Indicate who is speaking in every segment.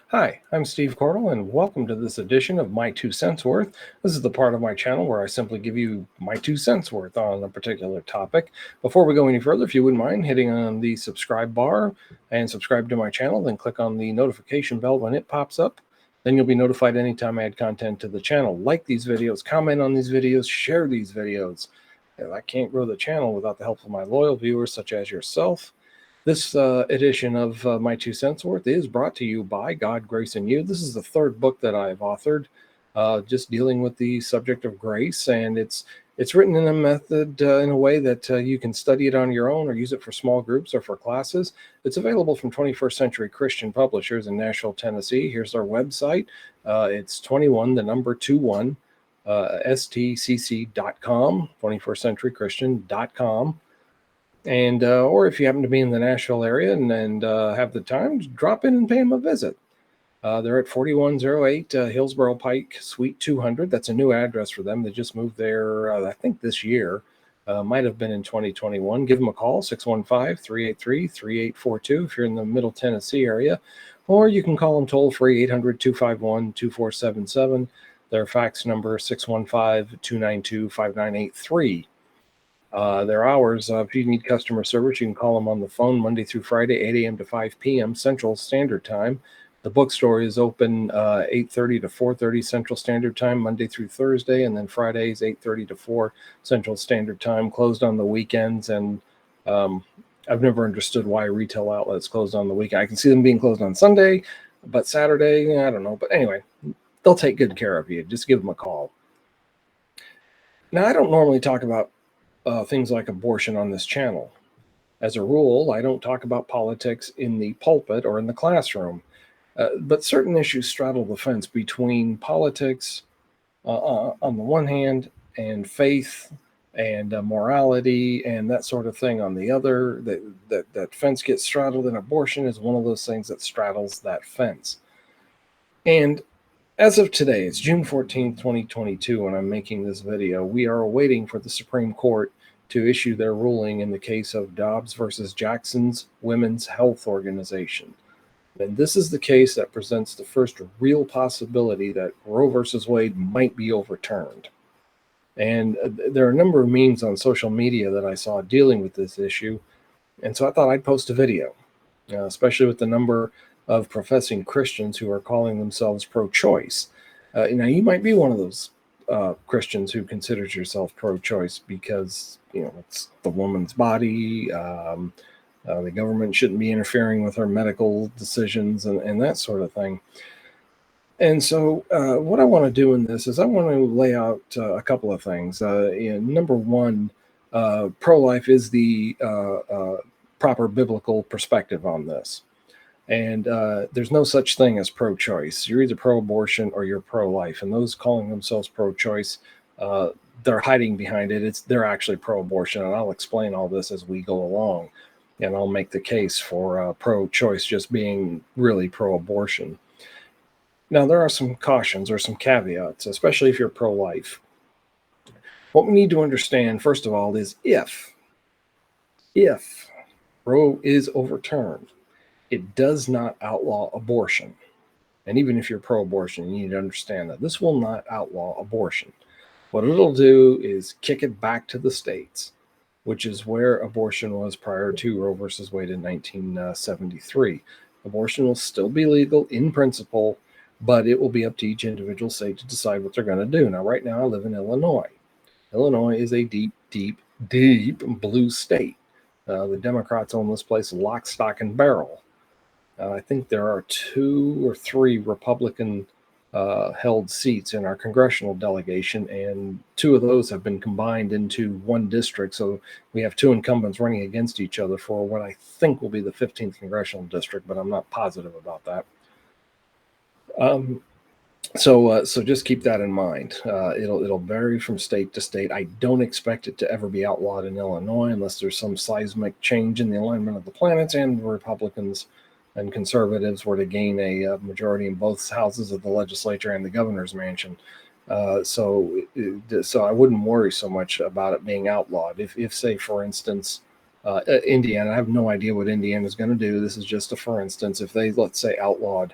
Speaker 1: Hi, I'm Steve Cordell, and welcome to this edition of My Two Cents Worth. This is the part of my channel where I simply give you my 2 cents worth on a particular topic. Before we go any further, if you wouldn't mind hitting on the subscribe bar and subscribe to my channel, then click on the notification bell when it pops up. Then you'll be notified anytime I add content to the channel. Like these videos, comment on these videos, share these videos. I can't grow the channel without the help of my loyal viewers, such as yourself. This edition of My 2 Cents Worth is brought to you by God, Grace, and You. This is the third book that I've authored, just dealing with the subject of grace, and it's written in a method in a way that you can study it on your own or use it for small groups or for classes. It's available from 21st Century Christian Publishers in Nashville, Tennessee. Here's our website. It's 21, the number 21, stcc.com, 21stcenturychristian.com. And or if you happen to be in the Nashville area and have the time, drop in and pay them a visit. They're at 4108 Hillsborough Pike, Suite 200. That's a new address for them. They just moved there, I think, this year. Might have been in 2021. Give them a call, 615-383-3842 if you're in the Middle Tennessee area. Or you can call them toll-free, 800-251-2477. Their fax number, 615-292-5983. Their hours, if you need customer service, you can call them on the phone Monday through Friday, 8 a.m. to 5 p.m. Central Standard Time. The bookstore is open 8:30 to 4:30 Central Standard Time, Monday through Thursday, and then Fridays 8:30 to 4 Central Standard Time, closed on the weekends. And I've never understood why retail outlets closed on the weekend. I can see them being closed on Sunday, but Saturday, I don't know. But anyway, they'll take good care of you. Just give them a call. Now, I don't normally talk about things like abortion on this channel. As a rule, I don't talk about politics in the pulpit or in the classroom, but certain issues straddle the fence between politics on the one hand and faith and morality and that sort of thing on the other. That fence gets straddled, and abortion is one of those things that straddles that fence. And as of today, it's June 14th, 2022, when I'm making this video. We are awaiting for the Supreme Court to issue their ruling in the case of Dobbs versus Jackson's Women's Health Organization. And this is the case that presents the first real possibility that Roe versus Wade might be overturned. And there are a number of memes on social media that I saw dealing with this issue. And so I thought I'd post a video, especially with the number of professing Christians who are calling themselves pro-choice. Now, you might be one of those Christians who considers yourself pro-choice because it's the woman's body. The government shouldn't be interfering with her medical decisions and that sort of thing. And so, what I want to do in this is I want to lay out a couple of things. Number one, pro-life is the proper biblical perspective on this. And there's no such thing as pro-choice. You're either pro-abortion or you're pro-life. And those calling themselves pro-choice, they're hiding behind it. They're actually pro-abortion. And I'll explain all this as we go along. And I'll make the case for pro-choice just being really pro-abortion. Now, there are some cautions or some caveats, especially if you're pro-life. What we need to understand, first of all, is if Roe is overturned, it does not outlaw abortion. And even if you're pro-abortion, you need to understand that this will not outlaw abortion. What it'll do is kick it back to the states, which is where abortion was prior to Roe versus Wade in 1973. Abortion will still be legal in principle, but it will be up to each individual state to decide what they're going to do. Now, right now, I live in Illinois. Illinois is a deep, deep, deep blue state. The Democrats own this place lock, stock, and barrel. I think there are 2 or 3 Republican held seats in our congressional delegation, and 2 of those have been combined into one district. So we have 2 incumbents running against each other for what I think will be the 15th congressional district, but I'm not positive about that. So just keep that in mind. It'll vary from state to state. I don't expect it to ever be outlawed in Illinois unless there's some seismic change in the alignment of the planets and Republicans and conservatives were to gain a majority in both houses of the legislature and the governor's mansion. So I wouldn't worry so much about it being outlawed. If say, for instance, Indiana, I have no idea what Indiana is going to do. This is just a for instance. If they, let's say, outlawed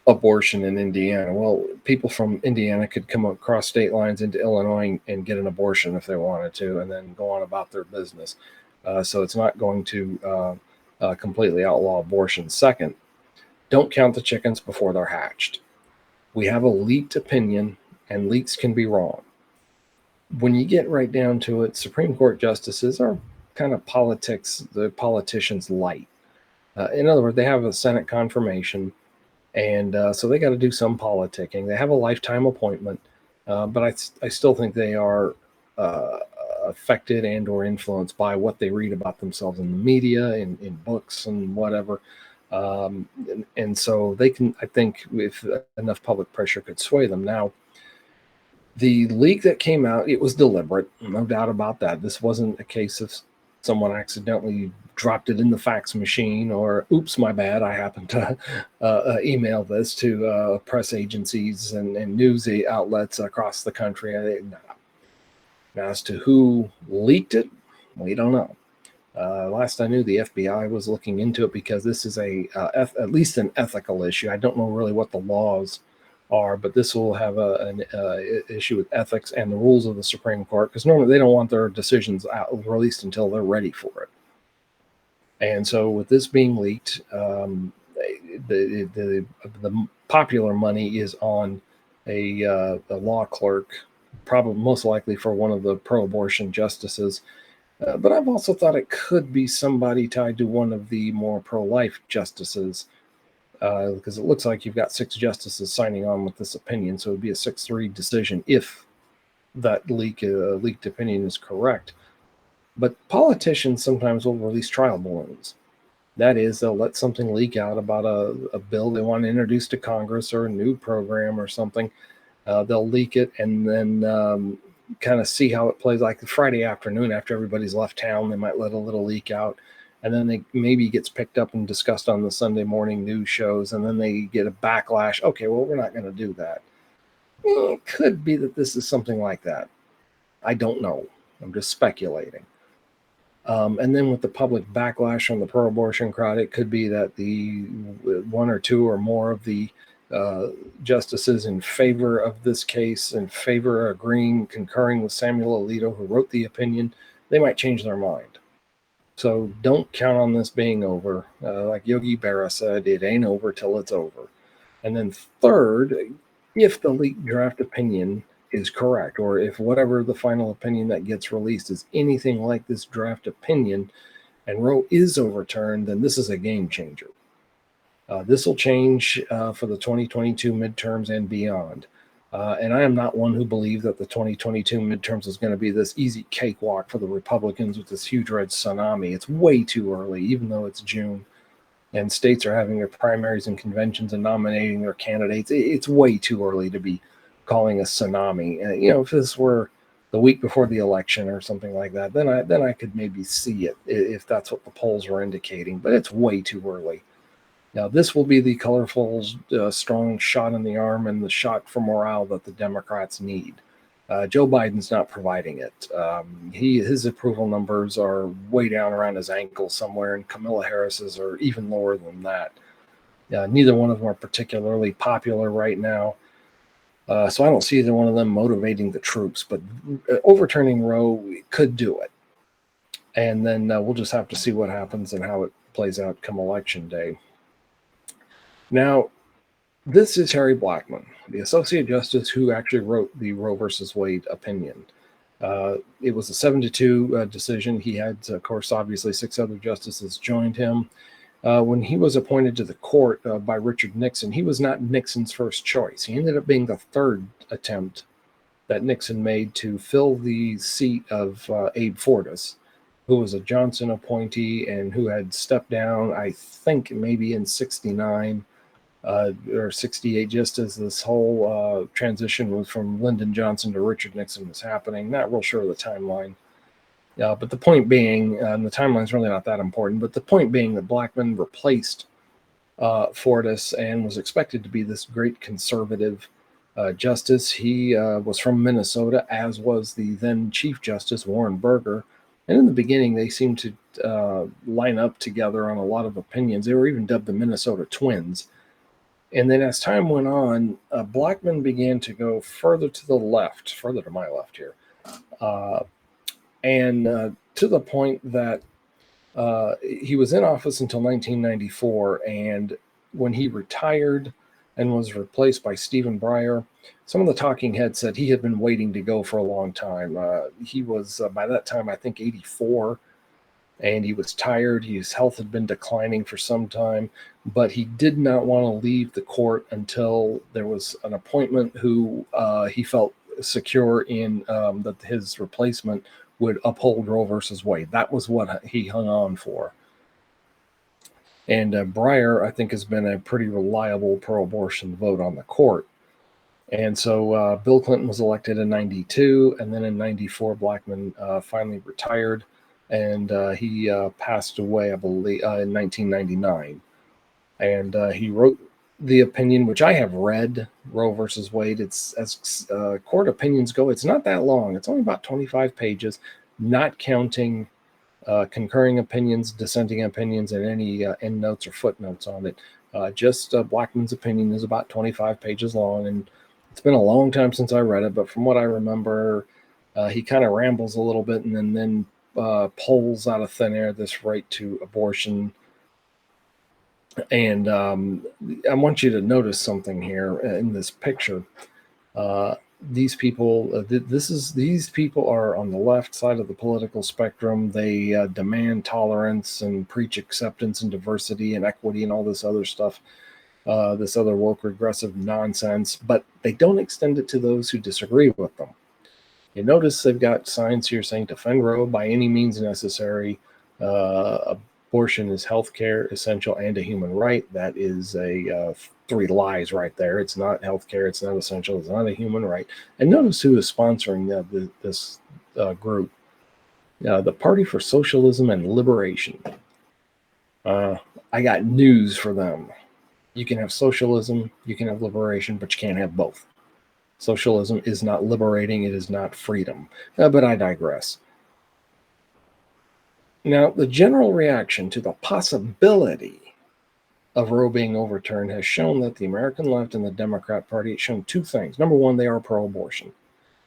Speaker 1: abortion in Indiana. Well, people from Indiana could come across state lines into Illinois and get an abortion if they wanted to, and then go on about their business. So it's not going to completely outlaw abortion. Second, don't count the chickens before they're hatched. We have a leaked opinion, and leaks can be wrong. When you get right down to it, Supreme Court justices are kind of the politicians light. In other words, they have a Senate confirmation, and so they got to do some politicking. They have a lifetime appointment, but I still think they are uh, affected and or influenced by what they read about themselves in the media, in books, and whatever. And so they can, I think, if enough public pressure could sway them. Now, the leak that came out, it was deliberate, no doubt about that. This wasn't a case of someone accidentally dropped it in the fax machine or, oops, my bad, I happened to email this to press agencies and news outlets across the country. No. Now, as to who leaked it, we don't know. Last I knew, the FBI was looking into it because this is at least an ethical issue. I don't know really what the laws are, but this will have an issue with ethics and the rules of the Supreme Court, because normally they don't want their decisions released until they're ready for it. And so with this being leaked, the popular money is on a law clerk, probably most likely for one of the pro-abortion justices. But I've also thought it could be somebody tied to one of the more pro-life justices, because it looks like you've got 6 justices signing on with this opinion. So it would be a 6-3 decision if that leaked opinion is correct. But politicians sometimes will release trial balloons. That is, they'll let something leak out about a bill they want to introduce to Congress or a new program or something. They'll leak it and then kind of see how it plays. Like the Friday afternoon after everybody's left town, they might let a little leak out, and then they maybe gets picked up and discussed on the Sunday morning news shows, and then they get a backlash. Okay, well, we're not going to do that. Well, it could be that this is something like that. I don't know. I'm just speculating. And then with the public backlash from the pro-abortion crowd, it could be that the 1 or 2 or more of the justices in favor of this case, in favor of concurring with Samuel Alito, who wrote the opinion, they might change their mind. So don't count on this being over. Like Yogi Berra said, it ain't over till it's over. And then third, if the leaked draft opinion is correct, or if whatever the final opinion that gets released is anything like this draft opinion and Roe is overturned, then this is a game changer. This will change for the 2022 midterms and beyond. And I am not one who believed that the 2022 midterms was going to be this easy cakewalk for the Republicans with this huge red tsunami. It's way too early, even though it's June and states are having their primaries and conventions and nominating their candidates. It's way too early to be calling a tsunami. If this were the week before the election or something like that, then I could maybe see it if that's what the polls were indicating. But it's way too early. Now, this will be the colorful, strong shot in the arm and the shot for morale that the Democrats need. Joe Biden's not providing it. His approval numbers are way down around his ankle somewhere, and Kamala Harris's are even lower than that. Neither one of them are particularly popular right now. So I don't see either one of them motivating the troops, but overturning Roe could do it. And then we'll just have to see what happens and how it plays out come Election Day. Now, this is Harry Blackmun, the Associate Justice who actually wrote the Roe versus Wade opinion. It was a 7-2 decision. He had, of course, obviously 6 other justices joined him. When he was appointed to the court by Richard Nixon, he was not Nixon's first choice. He ended up being the 3rd attempt that Nixon made to fill the seat of Abe Fortas, who was a Johnson appointee and who had stepped down, I think, maybe in 69. Or 68, just as this whole transition was from Lyndon Johnson to Richard Nixon was happening. Not real sure of the timeline. But the point being, and the timeline's really not that important, but the point being that Blackmun replaced Fortas and was expected to be this great conservative justice. He was from Minnesota, as was the then Chief Justice, Warren Burger. And in the beginning, they seemed to line up together on a lot of opinions. They were even dubbed the Minnesota Twins. And then as time went on, Blackmun began to go further to the left, further to my left here, uh, and to the point that he was in office until 1994. And when he retired and was replaced by Stephen Breyer, some of the talking heads said he had been waiting to go for a long time. He was, by that time, I think 84, and he was tired. His health had been declining for some time, but he did not want to leave the court until there was an appointment who he felt secure in, that his replacement would uphold Roe versus Wade. That was what he hung on for. And Breyer, I think, has been a pretty reliable pro-abortion vote on the court. And so Bill Clinton was elected in 92, and then in 94, Blackmun finally retired, and he passed away, I believe, in 1999. And he wrote the opinion, which I have read, Roe versus Wade. It's, as court opinions go, it's not that long. It's only about 25 pages, not counting concurring opinions, dissenting opinions, and any endnotes or footnotes on it. Just Blackmun's opinion is about 25 pages long, and it's been a long time since I read it, but from what I remember, he kind of rambles a little bit and then pulls out of thin air this right to abortion. And I want you to notice something here in this picture. These people, these people are on the left side of the political spectrum. They demand tolerance and preach acceptance and diversity and equity and all this other stuff, this other woke regressive nonsense, but they don't extend it to those who disagree with them. You notice they've got signs here saying defend Roe by any means necessary. Abortion is healthcare, essential, and a human right. That is a three lies right there. It's not healthcare. It's not essential. It's not a human right. And notice who is sponsoring this group. The Party for Socialism and Liberation. I got news for them. You can have socialism, you can have liberation, but you can't have both. Socialism is not liberating. It is not freedom. But I digress. Now, the general reaction to the possibility of Roe being overturned has shown that the American left and the Democrat Party have shown two things. Number one, they are pro-abortion.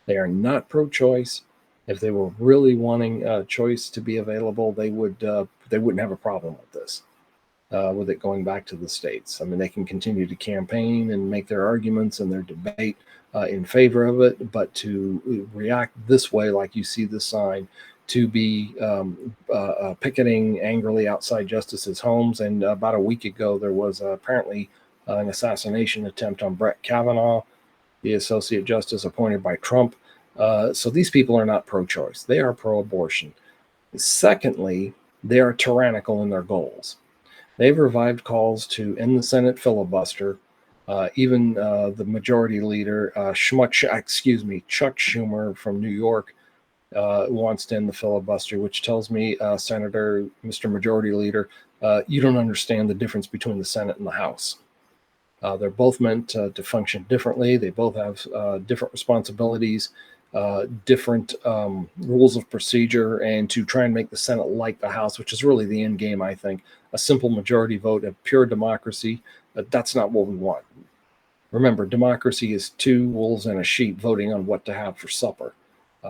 Speaker 1: They are not pro-choice. If they were really wanting choice to be available, they wouldn't have a problem with this, with it going back to the states. I mean, they can continue to campaign and make their arguments and their debate in favor of it, but to react this way, like you see the sign, to be picketing angrily outside justices' homes. And about a week ago, there was apparently an assassination attempt on Brett Kavanaugh, the Associate Justice appointed by Trump. So these people are not pro-choice. They are pro-abortion. Secondly, they are tyrannical in their goals. They've revived calls to end the Senate filibuster. Even the majority leader, Chuck Schumer from New York, wants to end the filibuster, which tells me, Senator, Mr. Majority Leader, you don't understand the difference between the Senate and the House. They're both meant to function differently. They both have different responsibilities, different rules of procedure, and to try and make the Senate like the House, which is really the end game, I think. A simple majority vote of pure democracy, that's not what we want. Remember, democracy is two wolves and a sheep voting on what to have for supper.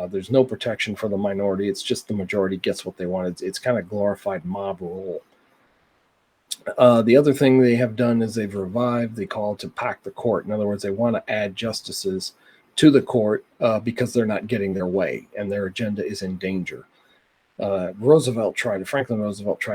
Speaker 1: There's no protection for the minority. It's just the majority gets what they want. It's kind of glorified mob rule. The other thing they have done is they've revived the call to pack the court. In other words, they want to add justices to the court because they're not getting their way and their agenda is in danger. Franklin Roosevelt tried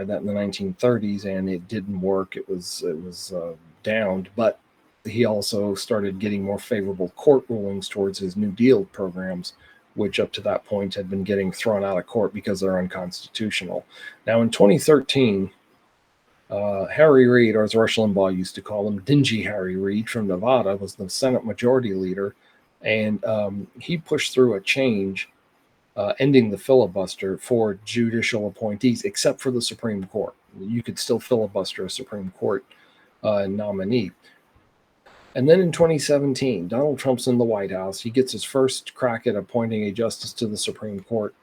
Speaker 1: that in the 1930s and it didn't work. It was downed, but he also started getting more favorable court rulings towards his New Deal programs, which up to that point had been getting thrown out of court because they're unconstitutional. Now, in 2013, Harry Reid, or as Rush Limbaugh used to call him, Dingy Harry Reid from Nevada, was the Senate Majority Leader, and he pushed through a change ending the filibuster for judicial appointees, except for the Supreme Court. You could still filibuster a Supreme Court nominee. And then in 2017, Donald Trump's in the White House. He gets his first crack at appointing a justice to the Supreme Court.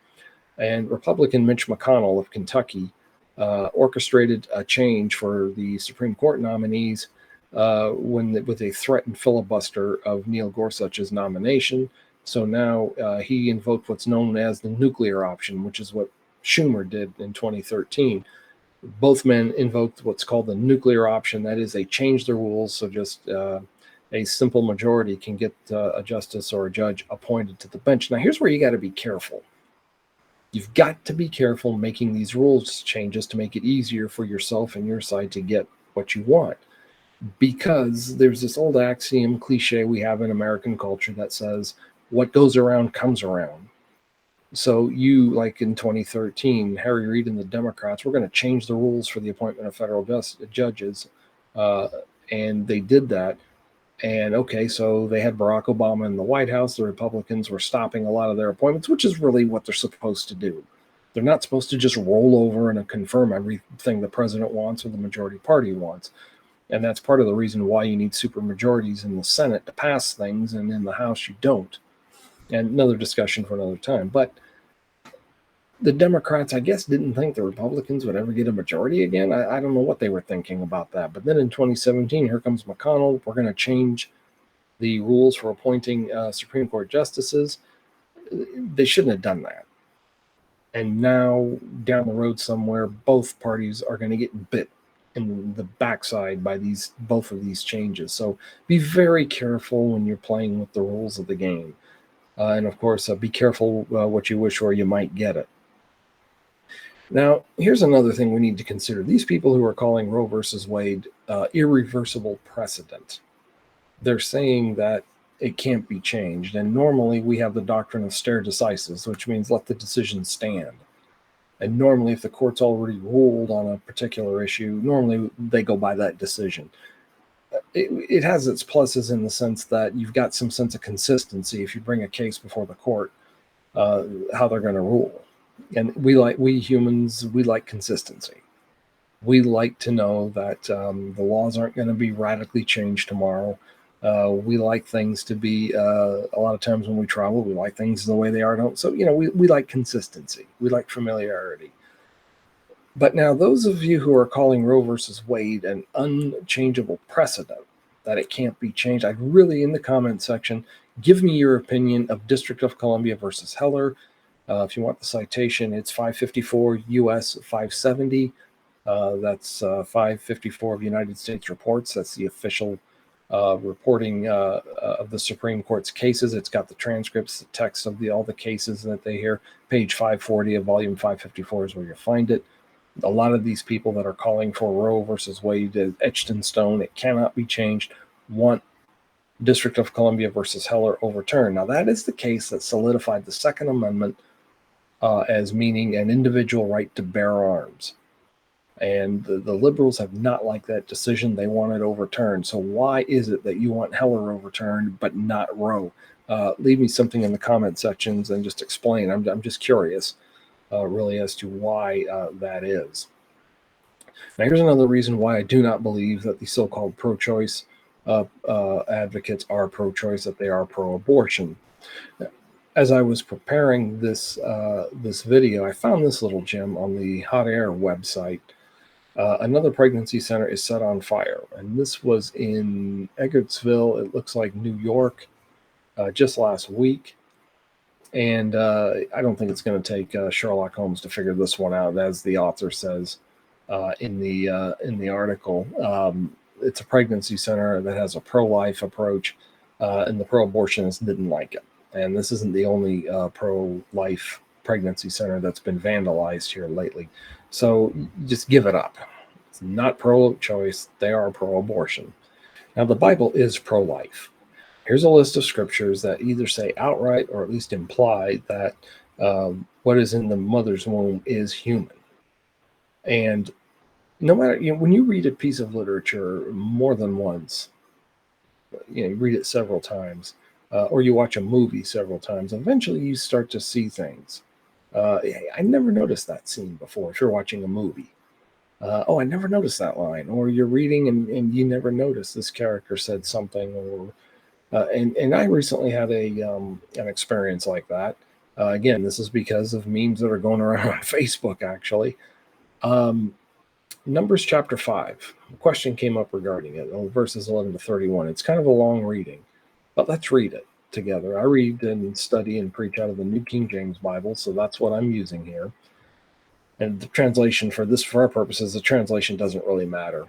Speaker 1: And Republican Mitch McConnell of Kentucky orchestrated a change for the Supreme Court nominees with a threatened filibuster of Neil Gorsuch's nomination. So now he invoked what's known as the nuclear option, which is what Schumer did in 2013. Both men invoked what's called the nuclear option. That is, they changed the rules so just a simple majority can get a justice or a judge appointed to the bench. Now, here's where you got to be careful. You've got to be careful making these rules changes to make it easier for yourself and your side to get what you want. Because there's this old axiom cliche we have in American culture that says what goes around comes around. So you, like in 2013, Harry Reid and the Democrats were going to change the rules for the appointment of federal judges, and they did that. And okay, so they had Barack Obama in the White House. The Republicans were stopping a lot of their appointments, which is really what they're supposed to do. They're not supposed to just roll over and confirm everything the president wants or the majority party wants. And that's part of the reason why you need supermajorities in the Senate to pass things, and in the House you don't. And another discussion for another time. But the Democrats, I guess, didn't think the Republicans would ever get a majority again. I don't know what they were thinking about that. But then in 2017, here comes McConnell. We're going to change the rules for appointing Supreme Court justices. They shouldn't have done that. And now down the road somewhere, both parties are going to get bit in the backside by both of these changes. So be very careful when you're playing with the rules of the game. And of course, be careful what you wish or you might get it. Now, here's another thing we need to consider. These people who are calling Roe versus Wade irreversible precedent, they're saying that it can't be changed. And normally we have the doctrine of stare decisis, which means let the decision stand. And normally if the court's already ruled on a particular issue, normally they go by that decision. It has its pluses in the sense that you've got some sense of consistency if you bring a case before the court, how they're going to rule. And we humans, we like consistency. We like to know that the laws aren't going to be radically changed tomorrow. We like things to be, a lot of times when we travel, we like things the way they are. Don't. So, we like consistency. We like familiarity. But now those of you who are calling Roe versus Wade an unchangeable precedent, that it can't be changed, I'd really, in the comment section, give me your opinion of District of Columbia versus Heller. If you want the citation, it's 554 U.S. 570. That's 554 of United States Reports. That's the official reporting of the Supreme Court's cases. It's got the transcripts, the text of all the cases that they hear. Page 540 of volume 554 is where you'll find it. A lot of these people that are calling for Roe versus Wade etched in stone, it cannot be changed, want District of Columbia versus Heller overturned. Now, that is the case that solidified the Second Amendment as meaning an individual right to bear arms. And the liberals have not liked that decision. They want it overturned. So why is it that you want Heller overturned but not Roe? Leave me something in the comment sections and just explain. I'm just curious, really, as to why that is. Now, here's another reason why I do not believe that the so-called pro-choice advocates are pro-choice, that they are pro-abortion. As I was preparing this video, I found this little gem on the Hot Air website. Another pregnancy center is set on fire, and this was in Eggertsville, it looks like New York, just last week. And I don't think it's going to take Sherlock Holmes to figure this one out, as the author says in the article. It's a pregnancy center that has a pro-life approach, and the pro-abortionists didn't like it. And this isn't the only pro-life pregnancy center that's been vandalized here lately. So just give it up. It's not pro-choice. They are pro-abortion. Now, the Bible is pro-life. Here's a list of scriptures that either say outright or at least imply that what is in the mother's womb is human. And no matter, when you read a piece of literature more than once, you read it several times, or you watch a movie several times, eventually you start to see things. I never noticed that scene before. If you're watching a movie, I never noticed that line. Or you're reading and you never noticed this character said something. Or and I recently had an experience like that. Again, this is because of memes that are going around on Facebook. Actually, Numbers chapter 5. A question came up regarding it, verses 11 to 31. It's kind of a long reading, but let's read it together. I read and study and preach out of the New King James Bible, so that's what I'm using here. And the translation for our purposes, the translation doesn't really matter.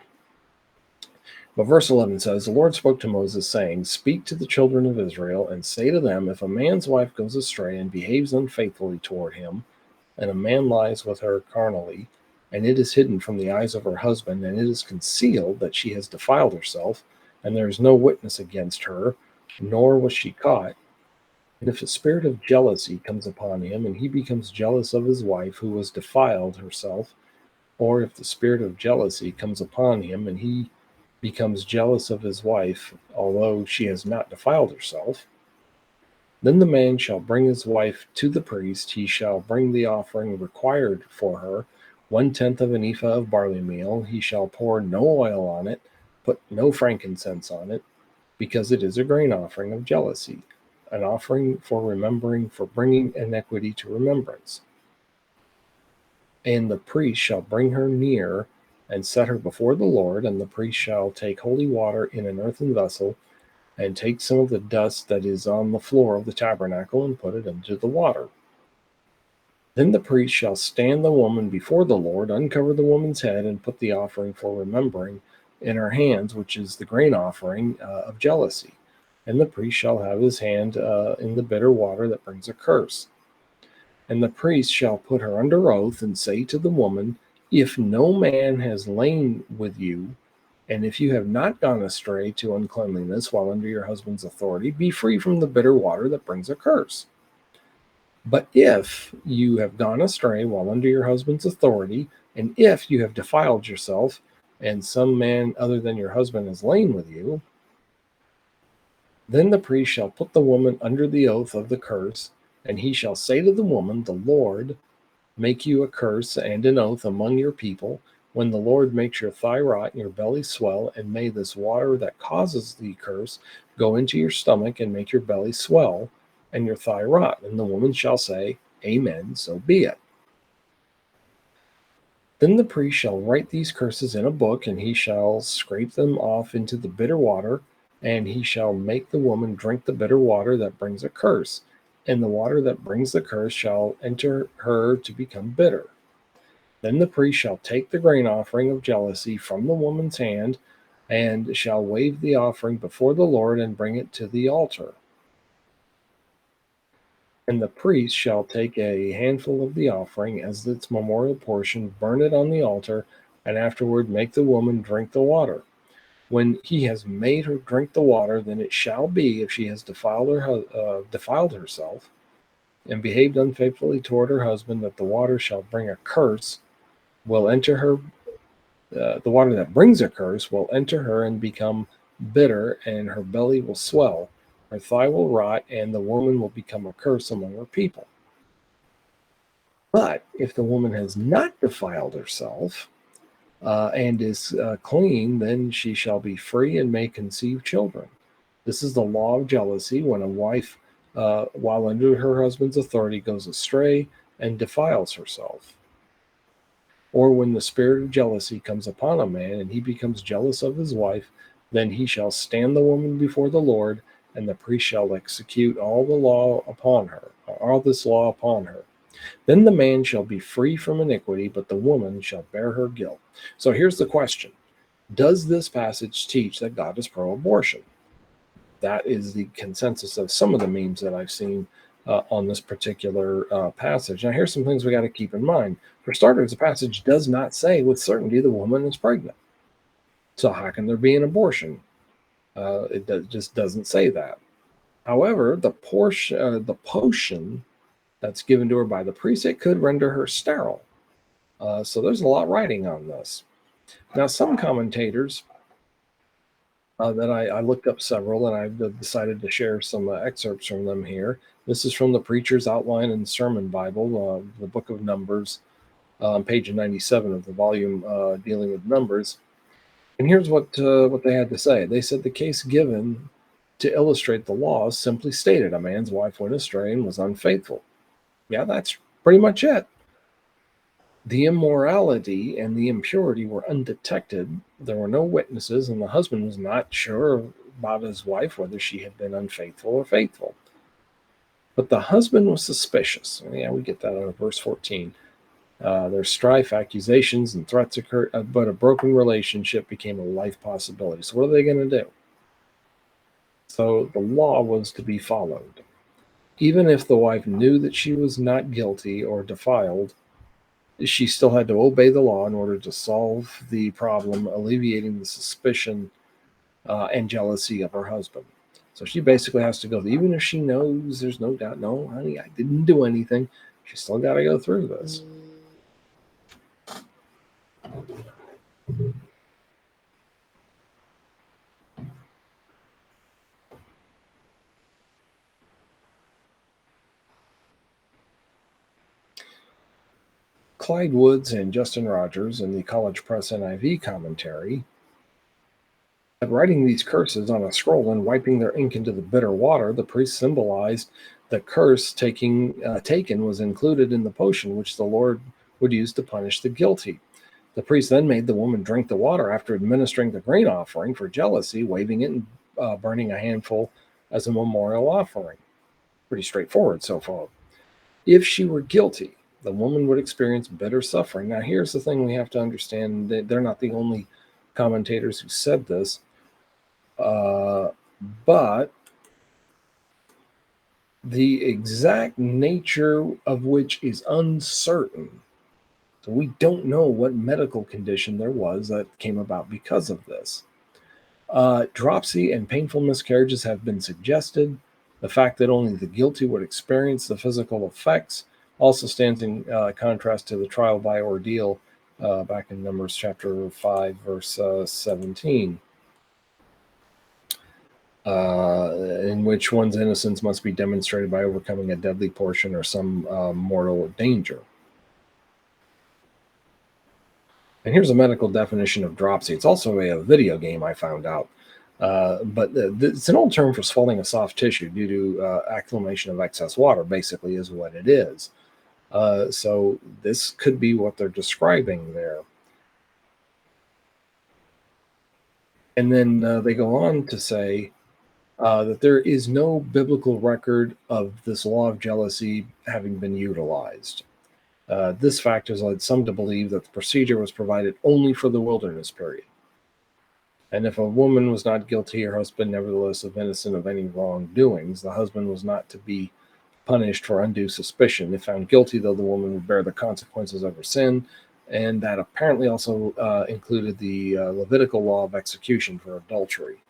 Speaker 1: But verse 11 says, The Lord spoke to Moses, saying, Speak to the children of Israel, and say to them, If a man's wife goes astray and behaves unfaithfully toward him, and a man lies with her carnally, and it is hidden from the eyes of her husband, and it is concealed that she has defiled herself, and there is no witness against her, nor was she caught. And if a spirit of jealousy comes upon him, and he becomes jealous of his wife who has defiled herself, or if the spirit of jealousy comes upon him, and he becomes jealous of his wife, although she has not defiled herself, then the man shall bring his wife to the priest. He shall bring the offering required for her, 1/10 of an ephah of barley meal. He shall pour no oil on it, put no frankincense on it, because it is a grain offering of jealousy, an offering for remembering, for bringing iniquity to remembrance. And the priest shall bring her near and set her before the Lord, and the priest shall take holy water in an earthen vessel, and take some of the dust that is on the floor of the tabernacle, and put it into the water. Then the priest shall stand the woman before the Lord, uncover the woman's head, and put the offering for remembering in her hands, which is the grain offering of jealousy. And the priest shall have his hand in the bitter water that brings a curse. And the priest shall put her under oath and say to the woman, If no man has lain with you, and if you have not gone astray to uncleanliness while under your husband's authority, be free from the bitter water that brings a curse. But if you have gone astray while under your husband's authority, and if you have defiled yourself, and some man other than your husband has lain with you, then the priest shall put the woman under the oath of the curse, and he shall say to the woman, The Lord make you a curse and an oath among your people, when the Lord makes your thigh rot and your belly swell, and may this water that causes the curse go into your stomach and make your belly swell and your thigh rot. And the woman shall say, Amen, so be it. Then the priest shall write these curses in a book, and he shall scrape them off into the bitter water, and he shall make the woman drink the bitter water that brings a curse, and the water that brings the curse shall enter her to become bitter. Then the priest shall take the grain offering of jealousy from the woman's hand, and shall wave the offering before the Lord and bring it to the altar. And the priest shall take a handful of the offering as its memorial portion, burn it on the altar, and afterward make the woman drink the water. When he has made her drink the water, then it shall be, if she has defiled herself and behaved unfaithfully toward her husband, that the water shall bring a curse, will enter her. The water that brings a curse will enter her and become bitter, and her belly will swell. Her thigh will rot, and the woman will become a curse among her people. But if the woman has not defiled herself and is clean, then she shall be free and may conceive children. This is the law of jealousy when a wife, while under her husband's authority, goes astray and defiles herself. Or when the spirit of jealousy comes upon a man and he becomes jealous of his wife, then he shall stand the woman before the Lord, and the priest shall execute all this law upon her. Then the man shall be free from iniquity, but the woman shall bear her guilt. So here's the question. Does this passage teach that God is pro-abortion? That is the consensus of some of the memes that I've seen on this particular passage. Now, here's some things we got to keep in mind. For starters, the passage does not say with certainty the woman is pregnant. So how can there be an abortion? Just doesn't say that. However, the potion that's given to her by the priest, it could render her sterile. So there's a lot writing on this. Now, some commentators that I looked up several, and I've decided to share some excerpts from them here. This is from the Preacher's Outline and Sermon Bible, the book of Numbers, on page 97 of the volume dealing with Numbers. And here's what they had to say. They said the case given to illustrate the law simply stated a man's wife went astray and was unfaithful. Yeah, that's pretty much it. The immorality and the impurity were undetected. There were no witnesses, and the husband was not sure about his wife, whether she had been unfaithful or faithful. But the husband was suspicious. Yeah, we get that out of verse 14. There's strife, accusations, and threats occurred, but a broken relationship became a life possibility. So, what are they going to do? So, the law was to be followed. Even if the wife knew that she was not guilty or defiled, she still had to obey the law in order to solve the problem, alleviating the suspicion and jealousy of her husband. So she basically has to go, even if she knows there's no doubt, no, honey, I didn't do anything, she still got to go through this. Clyde Woods and Justin Rogers in the College Press NIV commentary that writing these curses on a scroll and wiping their ink into the bitter water, the priest symbolized the curse taken was included in the potion which the Lord would use to punish the guilty. The priest then made the woman drink the water after administering the grain offering for jealousy, waving it and burning a handful as a memorial offering. Pretty straightforward so far. If she were guilty, the woman would experience bitter suffering. Now, here's the thing we have to understand that they're not the only commentators who said this, but the exact nature of which is uncertain. So we don't know what medical condition there was that came about because of this. Dropsy and painful miscarriages have been suggested. The fact that only the guilty would experience the physical effects also stands in contrast to the trial by ordeal back in Numbers chapter 5, verse 17, in which one's innocence must be demonstrated by overcoming a deadly portion or some mortal danger. And here's a medical definition of dropsy. It's also a video game, I found out. But it's an old term for swelling of soft tissue due to acclimation of excess water, basically, is what it is. So this could be what they're describing there. And then they go on to say that there is no biblical record of this law of jealousy having been utilized. This fact has led some to believe that the procedure was provided only for the wilderness period. And if a woman was not guilty, her husband nevertheless is innocent of any wrongdoings, the husband was not to be punished for undue suspicion. If found guilty, though, the woman would bear the consequences of her sin. And that apparently also included the Levitical law of execution for adultery.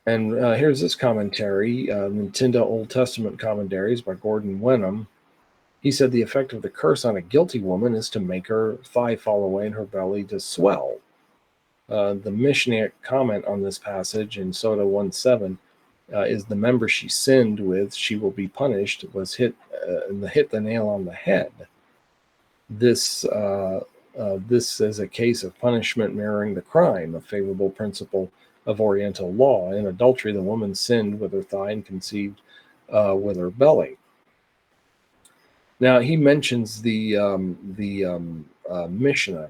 Speaker 1: And here's this commentary, Nintendo Old Testament Commentaries by Gordon Wenham. He said the effect of the curse on a guilty woman is to make her thigh fall away and her belly to swell. The Mishnah comment on this passage in Sota 1:7 is the member she sinned with, she will be punished, was hit the nail on the head. This is a case of punishment mirroring the crime, a favorable principle of Oriental law. In adultery, the woman sinned with her thigh and conceived with her belly. Now he mentions the Mishnah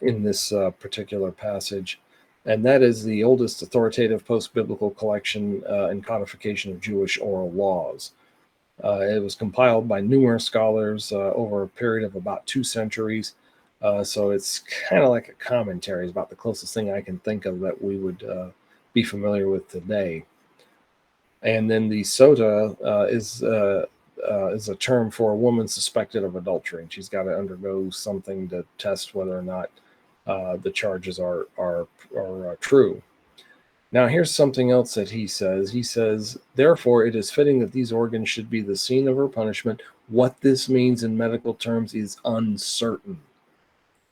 Speaker 1: in this particular passage, and that is the oldest authoritative post-biblical collection and codification of Jewish oral laws. It was compiled by numerous scholars over a period of about 2 centuries. So it's kind of like a commentary. It's about the closest thing I can think of that we would be familiar with today. And then the Sota is a term for a woman suspected of adultery, and she's got to undergo something to test whether or not the charges are true. Now, here's something else that he says. He says, therefore, it is fitting that these organs should be the scene of her punishment. What this means in medical terms is uncertain.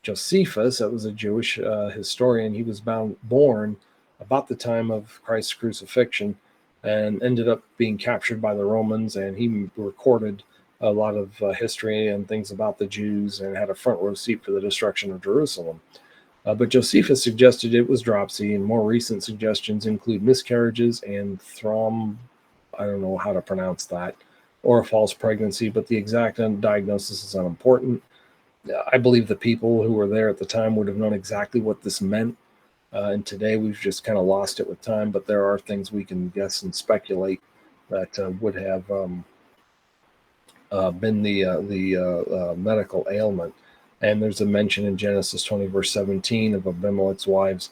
Speaker 1: Josephus, that was a Jewish historian, he was born about the time of Christ's crucifixion and ended up being captured by the Romans, and he recorded a lot of history and things about the Jews and had a front row seat for the destruction of Jerusalem. But Josephus suggested it was dropsy, and more recent suggestions include miscarriages and I don't know how to pronounce that, or a false pregnancy, but the exact diagnosis is unimportant. I believe the people who were there at the time would have known exactly what this meant. And today we've just kind of lost it with time, but there are things we can guess and speculate that would have been the medical ailment. And there's a mention in Genesis 20, verse 17 of Abimelech's wives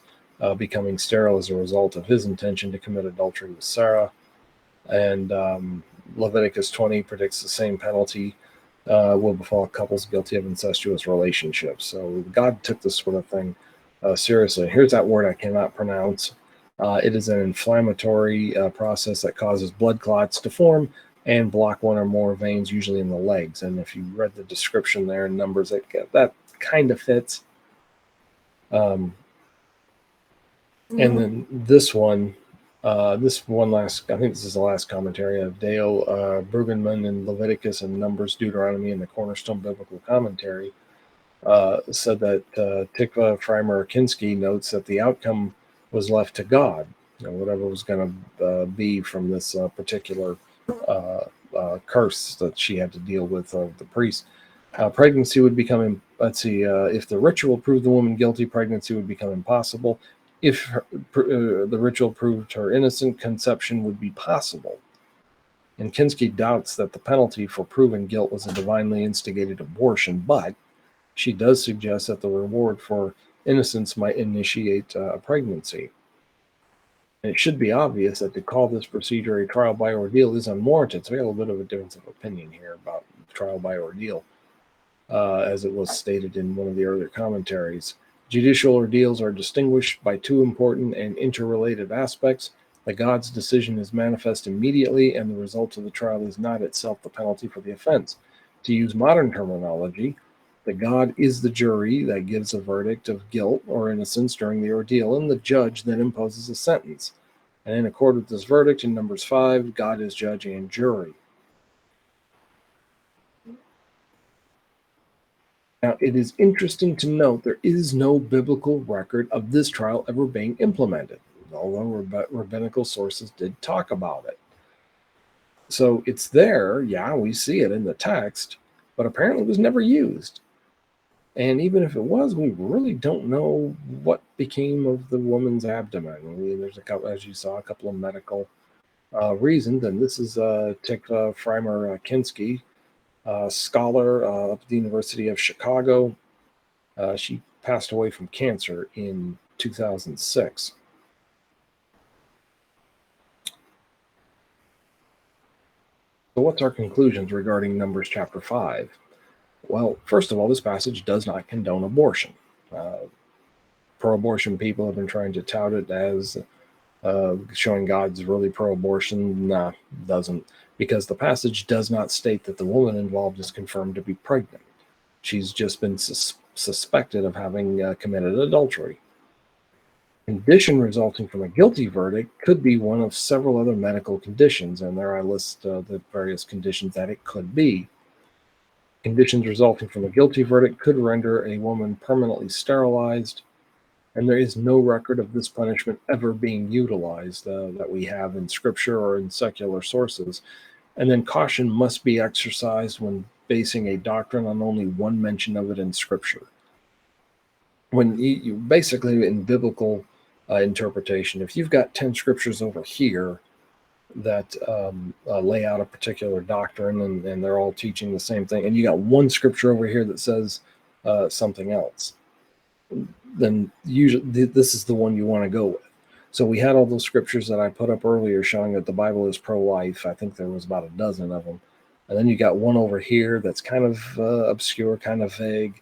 Speaker 1: becoming sterile as a result of his intention to commit adultery with Sarah. And Leviticus 20 predicts the same penalty will befall couples guilty of incestuous relationships. So God took this sort of thing seriously. Here's that word I cannot pronounce. It is an inflammatory process that causes blood clots to form and block one or more veins, usually in the legs. And if you read the description there in Numbers, that kind of fits. And then this one last, I think this is the last commentary of Dale Brueggemann in Leviticus and Numbers, Deuteronomy, and the Cornerstone Biblical Commentary, said that Tikva Frymer-Kinsky notes that the outcome was left to God, whatever was going to be from this particular curse that she had to deal with of the priest. Pregnancy would become, if the ritual proved the woman guilty, pregnancy would become impossible. If the ritual proved her innocent, conception would be possible. And Kinsky doubts that the penalty for proven guilt was a divinely instigated abortion, but she does suggest that the reward for innocence might initiate a pregnancy. And it should be obvious that to call this procedure a trial by ordeal is unwarranted. So we have a little bit of a difference of opinion here about trial by ordeal, as it was stated in one of the earlier commentaries. Judicial ordeals are distinguished by two important and interrelated aspects. The God's decision is manifest immediately, and the result of the trial is not itself the penalty for the offense. To use modern terminology, the God is the jury that gives a verdict of guilt or innocence during the ordeal, and the judge then imposes a sentence. And in accord with this verdict, in Numbers 5, God is judge and jury. Now, it is interesting to note there is no biblical record of this trial ever being implemented, although rabbinical sources did talk about it. So it's there, yeah, we see it in the text, but apparently it was never used. And even if it was, we really don't know what became of the woman's abdomen. I mean, there's a couple, as you saw, a couple of medical reasons. And this is Tikva Frymer-Kinsky, scholar up at the University of Chicago. She passed away from cancer in 2006. So what's our conclusions regarding Numbers chapter 5? Well, first of all, this passage does not condone abortion. Pro-abortion people have been trying to tout it as showing God's really pro-abortion. Nah, doesn't, because the passage does not state that the woman involved is confirmed to be pregnant. She's just been suspected of having committed adultery. Condition resulting from a guilty verdict could be one of several other medical conditions, and there I list the various conditions that it could be. Conditions resulting from a guilty verdict could render a woman permanently sterilized, and there is no record of this punishment ever being utilized that we have in scripture or in secular sources. And then caution must be exercised when basing a doctrine on only one mention of it in scripture. When you basically in biblical interpretation, if you've got 10 scriptures over here that lay out a particular doctrine and they're all teaching the same thing, and you got one scripture over here that says something else, then usually this is the one you want to go with. So we had all those scriptures that I put up earlier showing that the Bible is pro-life. I think there was about a dozen of them. And then you got one over here that's kind of obscure, kind of vague.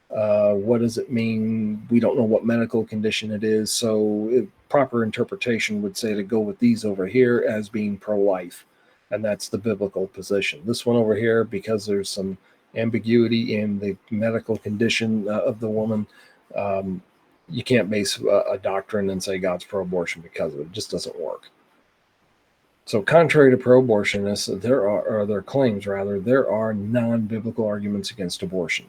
Speaker 1: What does it mean? We don't know what medical condition it is. So proper interpretation would say to go with these over here as being pro-life. And that's the biblical position. This one over here, because there's some ambiguity in the medical condition of the woman, you can't base a doctrine and say God's pro-abortion because of it. It just doesn't work. So contrary to pro-abortionists, there are non-biblical arguments against abortion.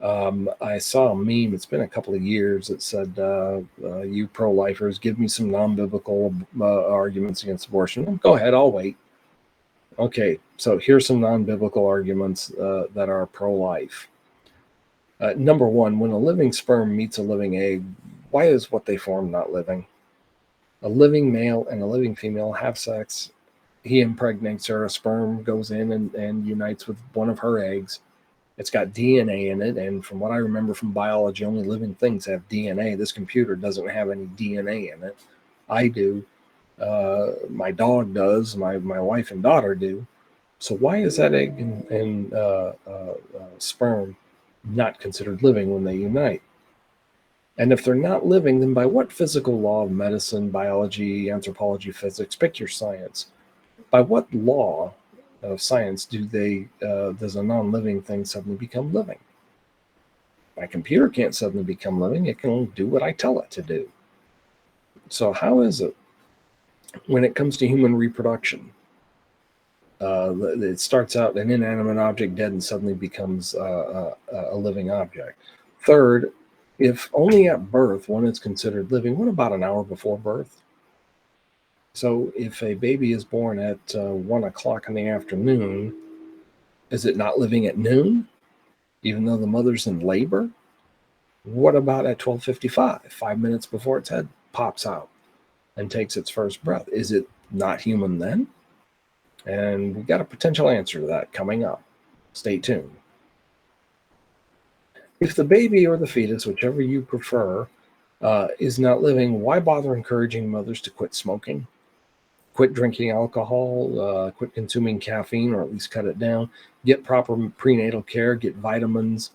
Speaker 1: I saw a meme, it's been a couple of years, that said, you pro-lifers, give me some non-biblical arguments against abortion. Well, go ahead, I'll wait. Okay, so here's some non-biblical arguments that are pro-life. Number one, when a living sperm meets a living egg, why is what they form not living? A living male and a living female have sex. He impregnates her. A sperm goes in and unites with one of her eggs. It's got DNA in it. And from what I remember from biology, only living things have DNA. This computer doesn't have any DNA in it. I do. My dog does. My wife and daughter do. So why is that egg and sperm not considered living when they unite? And if they're not living, then by what physical law of medicine, biology, anthropology, physics, pick your science, by what law of science does a non-living thing suddenly become living? My computer can't suddenly become living. It can only do what I tell it to do. So how is it when it comes to human reproduction? It starts out an inanimate object dead and suddenly becomes a living object. Third, if only at birth one is considered living, what about an hour before birth? So if a baby is born at 1 o'clock in the afternoon, is it not living at noon, even though the mother's in labor? What about at 12:55, 5 minutes before its head pops out and takes its first breath? Is it not human then? And we got a potential answer to that coming up. Stay tuned. If the baby or the fetus, whichever you prefer, is not living, why bother encouraging mothers to quit smoking, quit drinking alcohol, quit consuming caffeine, or at least cut it down, get proper prenatal care, get vitamins,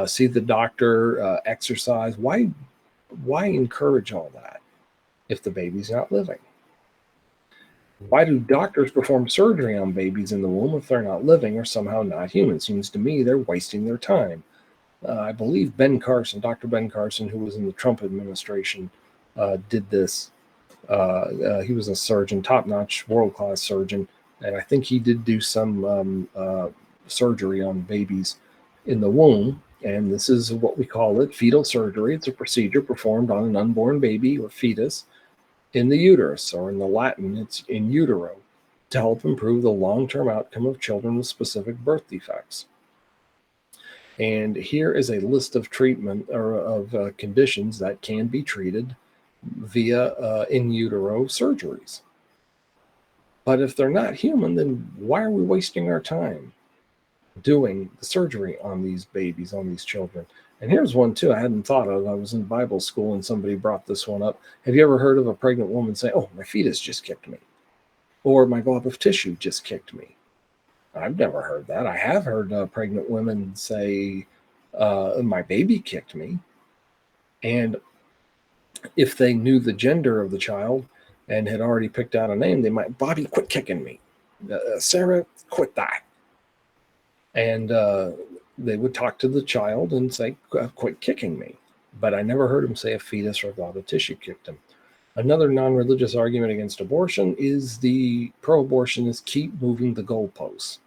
Speaker 1: see the doctor, exercise? Why encourage all that if the baby's not living? Why do doctors perform surgery on babies in the womb if they're not living or somehow not human? Seems to me they're wasting their time. I believe Dr. Ben Carson, who was in the Trump administration, did this. He was a surgeon, top-notch, world-class surgeon, and I think he did do some surgery on babies in the womb. And this is what we call it, fetal surgery. It's a procedure performed on an unborn baby or fetus in the uterus, or in the Latin, it's in utero, to help improve the long-term outcome of children with specific birth defects. And here is a list of treatment or of conditions that can be treated via in utero surgeries. But if they're not human, then why are we wasting our time doing the surgery on these babies, on these children? And here's one too I hadn't thought of. I was in Bible school and somebody brought this one up. Have you ever heard of a pregnant woman say, "Oh, my fetus just kicked me," or "My glob of tissue just kicked me"? I've never heard that. I have heard pregnant women say, "My baby kicked me." And if they knew the gender of the child and had already picked out a name, they might, "Bobby, quit kicking me. Sarah, quit that." And they would talk to the child and say, "Quit kicking me." But I never heard him say a fetus or glob of tissue kicked him. Another non-religious argument against abortion is the pro-abortionists keep moving the goalposts.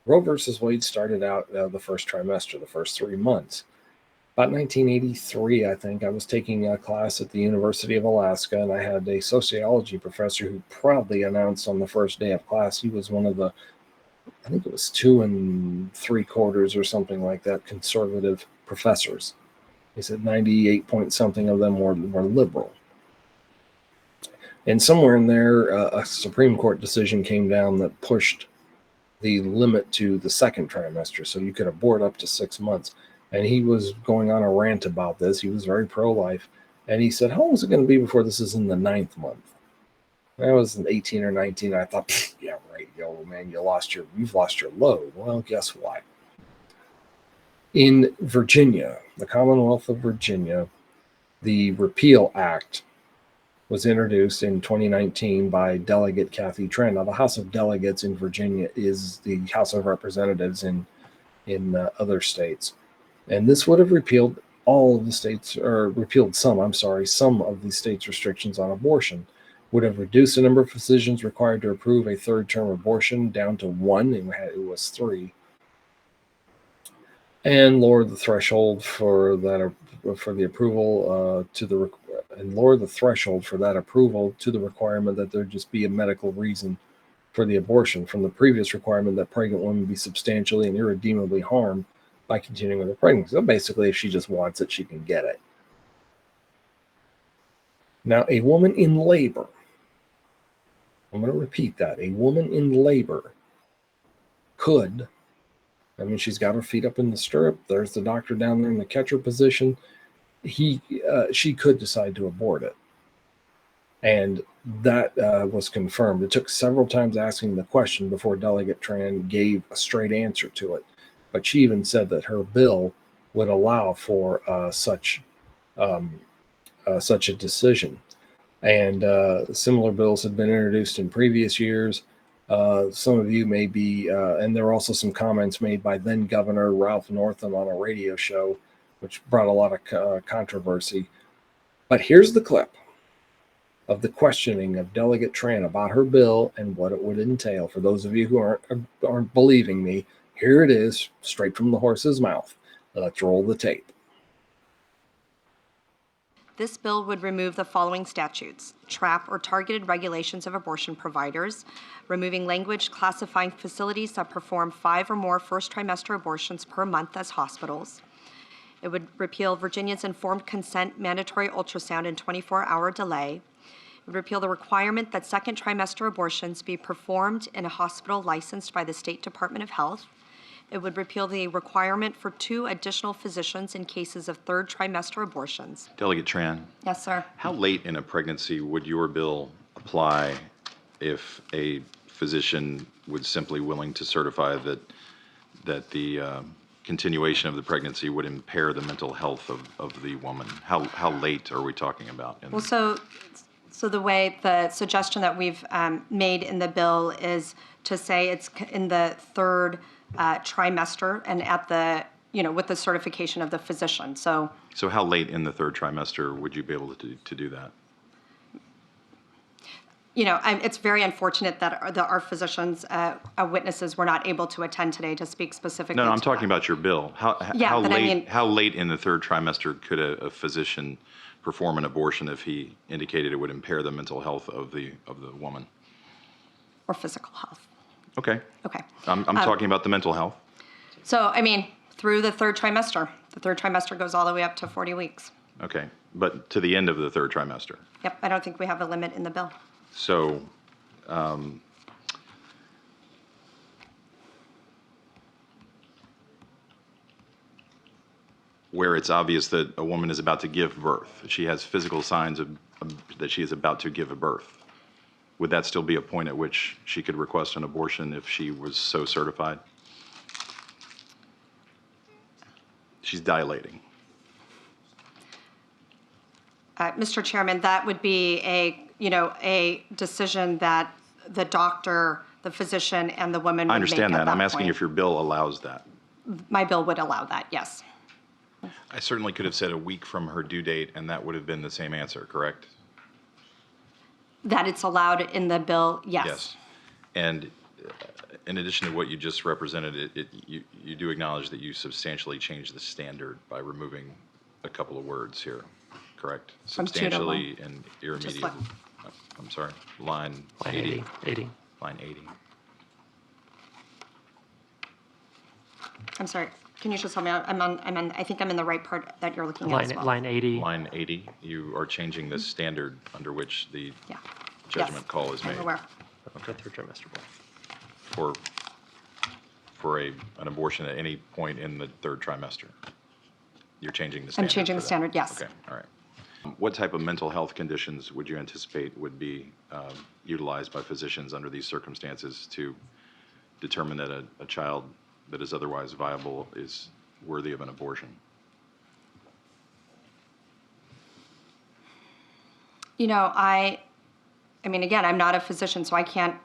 Speaker 1: Roe versus Wade started out the first trimester, the first 3 months. About 1983, I think, I was taking a class at the University of Alaska, and I had a sociology professor who proudly announced on the first day of class he was one of the, I think it was 2 3/4 or something like that, conservative professors. He said 98 point something of them were liberal. And somewhere in there, a Supreme Court decision came down that pushed the limit to the second trimester, so you could abort up to 6 months. And he was going on a rant about this. He was very pro-life, and he said, "How long is it going to be before this is in the 9th month?" And I was in 18 or 19. I thought, "Yeah, right, yo, man, you've lost your load." Well, guess what? In Virginia, the Commonwealth of Virginia, the Repeal Act was introduced in 2019 by Delegate Kathy Trenn. Now, the House of Delegates in Virginia is the House of Representatives in other states, and this would have repealed all of the states, or repealed some of the states' restrictions on abortion. Would have reduced the number of physicians required to approve a third-term abortion down to 1. It was 3, and lowered the threshold for that for the approval to the and lower the threshold for that approval to the requirement that there just be a medical reason for the abortion from the previous requirement that pregnant women be substantially and irredeemably harmed by continuing with the pregnancy. So basically, if she just wants it, she can get it. Now, a woman in labor, I'm going to repeat that, a woman in labor could, she's got her feet up in the stirrup. There's the doctor down there in the catcher position. She could decide to abort it. And that was confirmed. It took several times asking the question before Delegate Tran gave a straight answer to it. But she even said that her bill would allow for such a decision. And similar bills had been introduced in previous years. Some of you may be, and there were also some comments made by then Governor Ralph Northam on a radio show, which brought a lot of controversy. But here's the clip of the questioning of Delegate Tran about her bill and what it would entail. For those of you who aren't believing me, here it is, straight from the horse's mouth. Let's roll the tape.
Speaker 2: This bill would remove the following statutes: trap or targeted regulations of abortion providers, removing language classifying facilities that perform 5 or more first trimester abortions per month as hospitals. It would repeal Virginia's informed consent mandatory ultrasound and 24-hour delay. It would repeal the requirement that second trimester abortions be performed in a hospital licensed by the State Department of Health. It would repeal the requirement for 2 additional physicians in cases of third trimester abortions.
Speaker 3: Delegate Tran.
Speaker 2: Yes, sir.
Speaker 3: How late in a pregnancy would your bill apply if a physician was simply willing to certify that the continuation of the pregnancy would impair the mental health of the woman? How late are we talking about?
Speaker 2: Well, so the way the suggestion that we've made in the bill is to say it's in the third trimester and at the, with the certification of the physician. So
Speaker 3: how late in the third trimester would you be able to do that?
Speaker 2: It's very unfortunate that our physicians, witnesses were not able to attend today to speak specifically.
Speaker 3: No, I'm
Speaker 2: to
Speaker 3: talking
Speaker 2: that.
Speaker 3: about your bill. How late in the third trimester could a physician perform an abortion if he indicated it would impair the mental health of the woman?
Speaker 2: Or physical health.
Speaker 3: Okay.
Speaker 2: Okay.
Speaker 3: I'm talking about the mental health.
Speaker 2: So, through the third trimester. The third trimester goes all the way up to 40 weeks.
Speaker 3: Okay, but to the end of the third trimester.
Speaker 2: Yep, I don't think we have a limit in the bill.
Speaker 3: So, where it's obvious that a woman is about to give birth, she has physical signs that she is about to give a birth, would that still be a point at which she could request an abortion if she was so certified? She's dilating.
Speaker 2: Mr. Chairman, that would be a decision that the doctor, the physician, and the woman would
Speaker 3: I understand
Speaker 2: make at
Speaker 3: that. I'm
Speaker 2: that
Speaker 3: asking
Speaker 2: point.
Speaker 3: if your bill allows that.
Speaker 2: My bill would allow that, yes.
Speaker 3: I certainly could have said a week from her due date, and that would have been the same answer, correct?
Speaker 2: That it's allowed in the bill, yes.
Speaker 3: Yes. And in addition to what you just represented, you do acknowledge that you substantially changed the standard by removing a couple of words here, correct?
Speaker 2: From 2 to 1.
Speaker 3: Substantially and irremediably. I'm sorry, line 80.
Speaker 4: 80.
Speaker 3: Line 80.
Speaker 2: I'm sorry, can you just tell me, I think I'm in the right part that you're looking at as well.
Speaker 4: Line 80.
Speaker 3: Line 80, you are changing the standard under which the
Speaker 2: Yeah.
Speaker 3: judgment
Speaker 2: Yes,
Speaker 3: call is made
Speaker 2: I'm aware.
Speaker 4: The third trimester bill.
Speaker 3: for an abortion at any point in the third trimester. You're changing the
Speaker 2: I'm
Speaker 3: standard.
Speaker 2: changing
Speaker 3: for
Speaker 2: the
Speaker 3: that.
Speaker 2: standard, yes.
Speaker 3: Okay, all right. What type of mental health conditions would you anticipate would be utilized by physicians under these circumstances to determine that a child that is otherwise viable is worthy of an abortion?
Speaker 2: Again, I'm not a physician, so I can't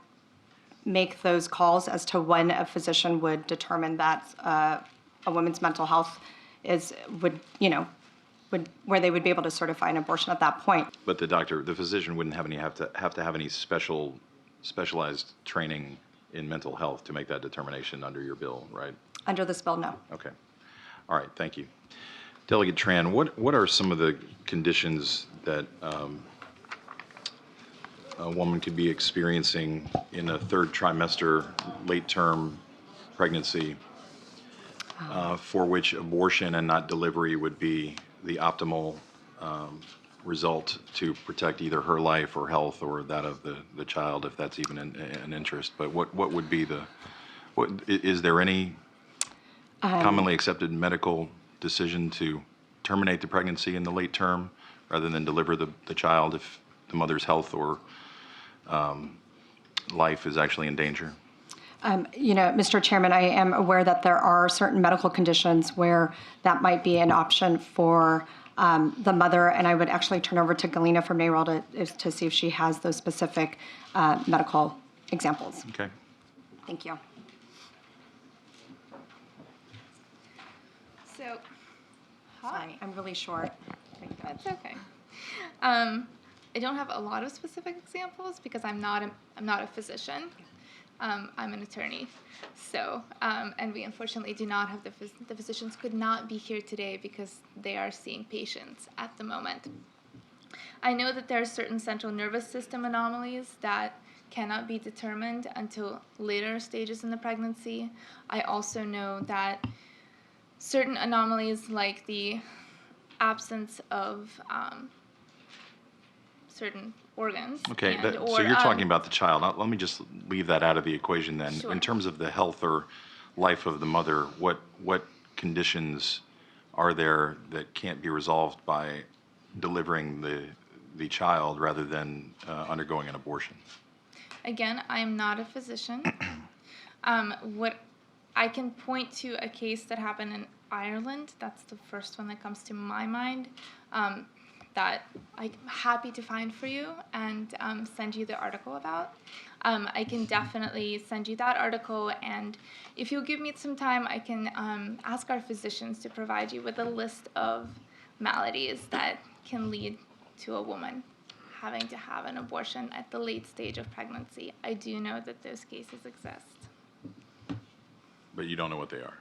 Speaker 2: make those calls as to when a physician would determine that a woman's mental health would where they would be able to certify an abortion at that point.
Speaker 3: But the physician wouldn't have to have any specialized training in mental health to make that determination under your bill, right?
Speaker 2: Under this bill, no.
Speaker 3: Okay. All right, thank you. Delegate Tran, what are some of the conditions that a woman could be experiencing in a third trimester, late-term pregnancy, for which abortion and not delivery would be the optimal result to protect either her life or health or that of the child, if that's even an interest. But what would be is there any commonly accepted medical decision to terminate the pregnancy in the late term rather than deliver the child if the mother's health or life is actually in danger?
Speaker 2: Mr. Chairman, I am aware that there are certain medical conditions where that might be an option for the mother, and I would actually turn over to Galena from NARAL to see if she has those specific medical examples.
Speaker 3: Okay.
Speaker 2: Thank you.
Speaker 5: So,
Speaker 2: Sorry, I'm really short.
Speaker 5: that's okay. I don't have a lot of specific examples because I'm not a physician. I'm an attorney. So, and we unfortunately do not have the physicians could not be here today because they are seeing patients at the moment. I know that there are certain central nervous system anomalies that cannot be determined until later stages in the pregnancy. I also know that certain anomalies like the absence of certain organs.
Speaker 3: Okay,
Speaker 5: and,
Speaker 3: so you're talking about the child. Now, let me just leave that out of the equation then.
Speaker 5: Sure.
Speaker 3: In terms of the health or life of the mother, what conditions are there that can't be resolved by delivering the child rather than undergoing an abortion?
Speaker 5: Again, I am not a physician. What I can point to a case that happened in Ireland. That's the first one that comes to my mind. That I'm happy to find for you and send you the article about. I can definitely send you that article, and if you'll give me some time, I can ask our physicians to provide you with a list of maladies that can lead to a woman having to have an abortion at the late stage of pregnancy. I do know that those cases exist.
Speaker 3: But you don't know what they are.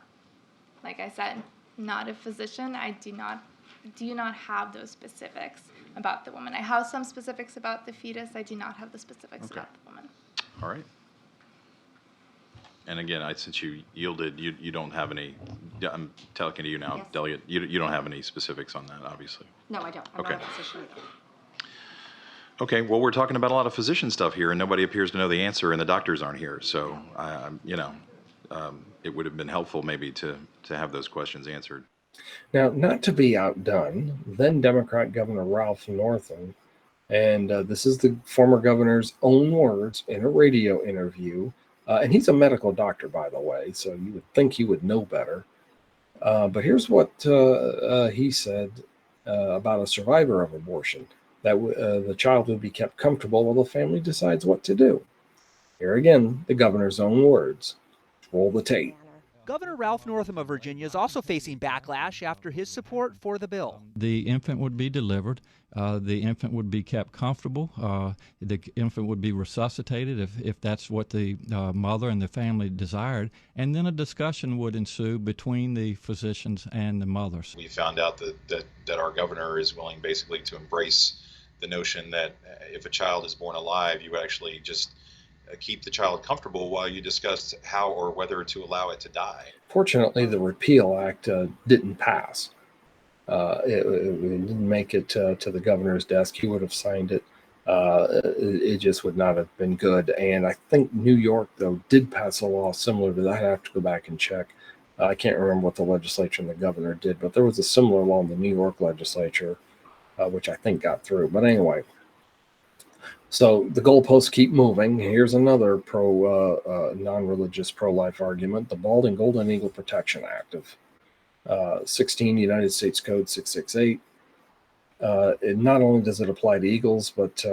Speaker 5: Like I said, not a physician. I do not have those specifics about the woman. I have some specifics about the fetus. I do not have the specifics
Speaker 3: Okay.
Speaker 5: about the woman.
Speaker 3: All right. And again, since you yielded, you don't have any, I'm talking to you now,
Speaker 2: Yes.
Speaker 3: Delegate, you don't have any specifics on that, obviously.
Speaker 2: No, I don't. I'm
Speaker 3: Okay.
Speaker 2: not a physician either.
Speaker 3: Okay, well, we're talking about a lot of physician stuff here, and nobody appears to know the answer, and the doctors aren't here. So, it would have been helpful maybe to have those questions answered.
Speaker 1: Now, not to be outdone, then Democrat Governor Ralph Northam, and this is the former governor's own words in a radio interview, and he's a medical doctor, by the way, so you would think he would know better. But here's what he said about a survivor of abortion, that the child would be kept comfortable while the family decides what to do. Here again, the governor's own words. Roll the tape.
Speaker 6: Governor Ralph Northam of Virginia is also facing backlash after his support for the bill.
Speaker 7: The infant would be delivered. The infant would be kept comfortable. The infant would be resuscitated if that's what the mother and the family desired. And then a discussion would ensue between the physicians and the mothers.
Speaker 8: We found out that our governor is willing basically to embrace the notion that if a child is born alive, you actually just keep the child comfortable while you discuss how or whether to allow it to die.
Speaker 1: Fortunately, the Repeal Act didn't pass. It didn't make it to the governor's desk. He would have signed it. It just would not have been good. And I think New York, though, did pass a law similar to that. I have to go back and check. I can't remember what the legislature and the governor did, but there was a similar law in the New York legislature, which I think got through. But anyway, so the goalposts keep moving. Here's another non-religious pro-life argument: the Bald and Golden Eagle Protection Act of 16 United States Code 668. Not only does it apply to eagles, but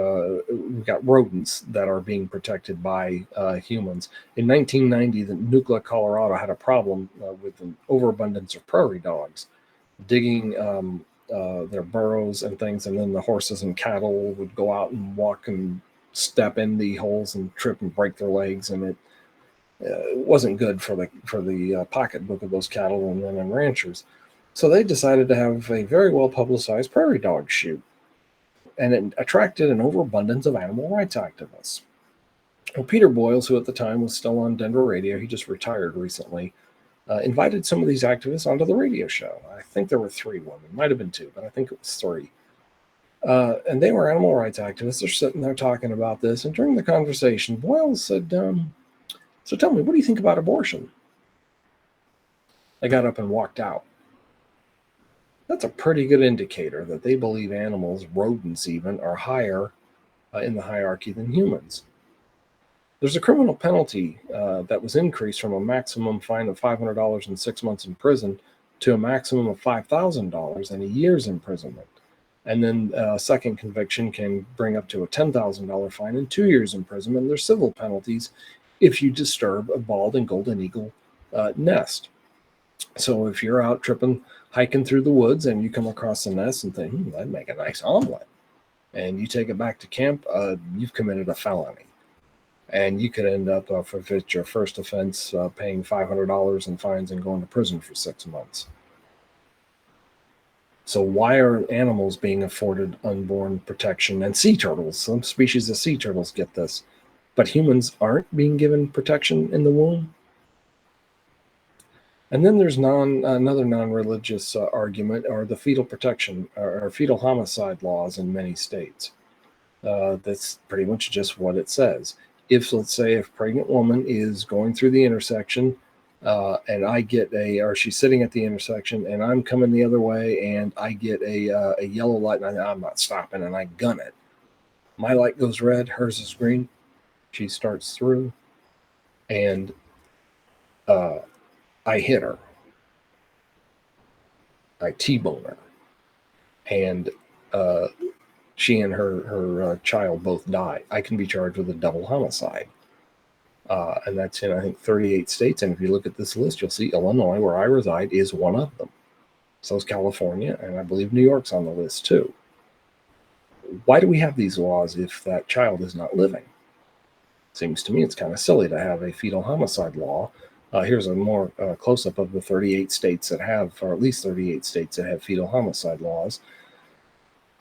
Speaker 1: we've got rodents that are being protected by humans. In 1990, the Nucla, Colorado had a problem with an overabundance of prairie dogs digging their burrows and things, and then the horses and cattle would go out and walk and step in the holes and trip and break their legs, and it wasn't good for the pocketbook of those cattle and ranchers. So they decided to have a very well publicized prairie dog shoot. and it attracted an overabundance of animal rights activists. Well, Peter Boyles, who at the time was still on Denver radio, he just retired recently, invited some of these activists onto the radio show. I think there were 3 women, might have been 2, but I think it was 3. And they were animal rights activists. They're sitting there talking about this. And during the conversation, Boyles said, so tell me, what do you think about abortion? They got up and walked out. That's a pretty good indicator that they believe animals, rodents even, are higher in the hierarchy than humans. There's a criminal penalty that was increased from a maximum fine of $500 and 6 months in prison to a maximum of $5,000 and a year's imprisonment. And then a second conviction can bring up to a $10,000 fine and 2 years imprisonment. There's civil penalties if you disturb a bald and golden eagle nest. So if you're out hiking through the woods and you come across a nest and think, that'd make a nice omelet, and you take it back to camp, you've committed a felony. And you could end up, if it's your first offense, paying $500 in fines and going to prison for 6 months. So why are animals being afforded unborn protection? And sea turtles, some species of sea turtles get this, but humans aren't being given protection in the womb? And then there's another non-religious argument, are the fetal protection or fetal homicide laws in many states. That's pretty much just what it says. If, let's say, if a pregnant woman is going through the intersection and I get or she's sitting at the intersection and I'm coming the other way and I get a yellow light and I'm not stopping and I gun it. My light goes red, hers is green. She starts through and I hit her. I T-bone her. And she and her child both die. I can be charged with a double homicide. And that's in, I think, 38 states. And if you look at this list, you'll see Illinois, where I reside, is one of them. So is California, and I believe New York's on the list too. Why do we have these laws if that child is not living? Seems to me it's kind of silly to have a fetal homicide law. Here's a more close-up of the 38 states that have, or at least 38 states that have fetal homicide laws.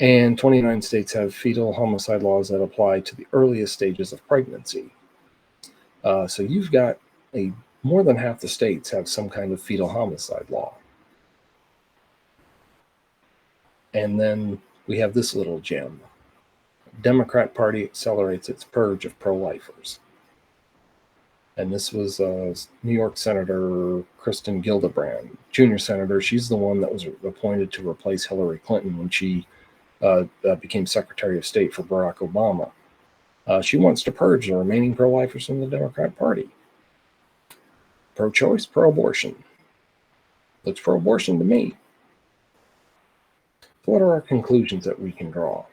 Speaker 1: And 29 states have fetal homicide laws that apply to the earliest stages of pregnancy. So you've got more than half the states have some kind of fetal homicide law. And then we have this little gem. Democrat Party accelerates its purge of pro-lifers. And this was New York Senator Kristen Gillibrand, junior senator. She's the one that was appointed to replace Hillary Clinton when she became Secretary of State for Barack Obama. She wants to purge the remaining pro-lifers from the Democrat Party. Pro-choice, pro-abortion. Looks pro-abortion to me. So what are our conclusions that we can draw?